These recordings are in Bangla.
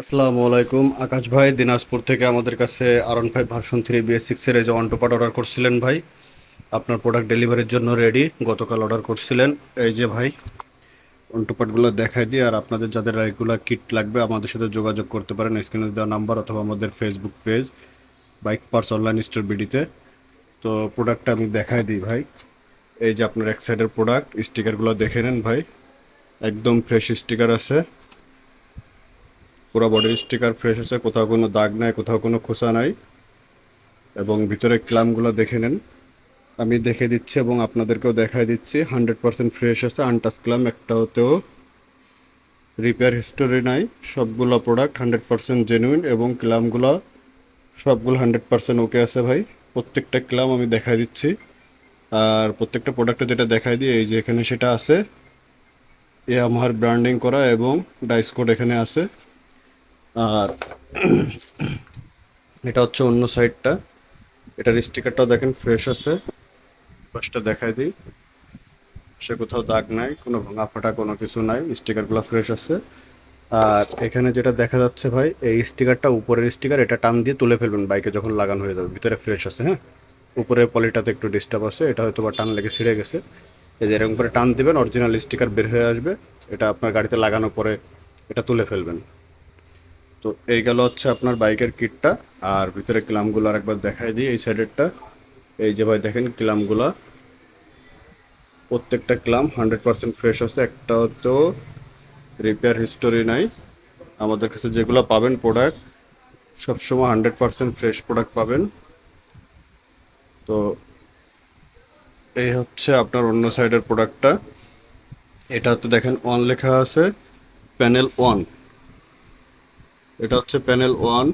আসসালামু আলাইকুম আকাশ ভাই দিনাজপুর থেকে আমাদের কাছে R15 ভার্সন 3 BS6 এর এই যে অন্টোপাড অর্ডার করছিলেন ভাই। আপনার প্রোডাক্ট ডেলিভারির জন্য রেডি, গতকাল অর্ডার করছিলেন। এই যে ভাই অন্টোপাডগুলো দেখাই দিই, আর আপনাদের যাদের রেগুলার কিট লাগবে আমাদের সাথে যোগাযোগ করতে পারেন স্ক্রিনে দেওয়া নাম্বার অথবা আমাদের Facebook page bike parts online store বিডিতে। তো প্রোডাক্টটা আমি দেখাই দিই ভাই। এই যে আপনার এক সাইডের প্রোডাক্ট, স্টিকারগুলো দেখে নেন ভাই, একদম ফ্রেশ স্টিকার আছে, পুরো বডির স্টিকার ফ্রেশ আছে, কোথাও কোনো দাগ নাই, কোথাও কোনো খোসা নাই। এবং ভিতরে ক্লামগুলো দেখে নেন, আমি দেখে দিচ্ছি এবং আপনাদেরকেও দেখাই দিচ্ছি। 100% ফ্রেশ আছে, আনটাচ ক্লাম একটাতেও রিপেয়ার হিস্টোরি নাই। সবগুলো প্রোডাক্ট 100% জেনুইন এবং ক্লামগুলো সবগুলো 100% ওকে আছে ভাই। প্রত্যেকটা ক্লাম আমি দেখাই দিচ্ছি, আর প্রত্যেকটা প্রোডাক্টে যেটা দেখাই দিই এই যে এখানে সেটা আছে, এ আমার ব্র্যান্ডিং করা এবং ডাইস কোড এখানে আছে। আর এটা হচ্ছে অন্য সাইডটা, এটার স্টিকারটাও দেখেন ফ্রেশ আছে। পাশটা দেখাই দিই, সে কোথাও দাগ নাই, কোনো ভাঙা ফাটা কোনো কিছু নাই, স্টিকারগুলো ফ্রেশ আছে। আর এখানে যেটা দেখা যাচ্ছে ভাই, এই স্টিকারটা উপরের স্টিকার, এটা টান দিয়ে তুলে ফেলবেন বাইকে যখন লাগানো হয়ে যাবে। ভিতরে ফ্রেশ আছে, হ্যাঁ, উপরের পলিটাতে একটু ডিস্টার্ব আছে, এটা হয়তো বা টান লেগে ছিঁড়ে গেছে। এই যে এরকম করে টান দিবেন, অরিজিনাল স্টিকার বের হয়ে আসবে। এটা আপনার গাড়িতে লাগানোর পরে এটা তুলে ফেলবেন। তো এই গেল হচ্ছে আপনার বাইকের কিটটা। আর ভিতরে ক্লামগুলো আরেকবার দেখাই দিই, এই সাইডেরটা। এই যে ভাই দেখেন ক্লামগুলা, প্রত্যেকটা ক্লাম 100% ফ্রেশ আছে, একটাও তো রিপেয়ার হিস্টোরি নাই। আমাদের কাছে যেগুলো পাবেন প্রোডাক্ট সবসময় 100% ফ্রেশ প্রোডাক্ট পাবেন। তো এই হচ্ছে আপনার অন্য সাইডের প্রোডাক্টটা। এটা তো দেখেন ওয়ান লেখা আছে, প্যানেল ওয়ান, এটা হচ্ছে প্যানেল ওয়ান।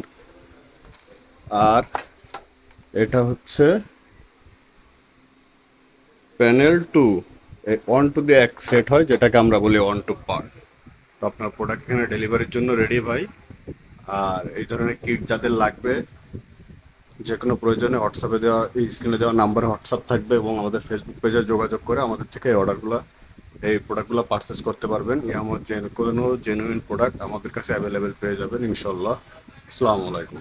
আর এটা হচ্ছে প্যানেল টু। এই ওয়ান টু দিয়ে এক সেট হয়, যেটাকে আমরা বলি ওয়ান টু পার্ট। তো আপনার প্রোডাক্ট এখানে ডেলিভারির জন্য রেডি ভাই। আর এই ধরনের কিট যাদের লাগবে, যে কোনো প্রয়োজনে হোয়াটসঅ্যাপে দেওয়া, এই স্ক্রিনে দেওয়া নাম্বারে হোয়াটসঅ্যাপ থাকবে এবং আমাদের ফেসবুক পেজে যোগাযোগ করে আমাদের থেকে এই অর্ডারগুলো, এই প্রোডাক্টগুলো পারচেস করতে পারবেন। আমার যে কোনো জেনুইন প্রোডাক্ট আমাদের কাছে অ্যাভেলেবেল পেয়ে যাবেন ইনশাল্লাহ। আসসালামু আলাইকুম।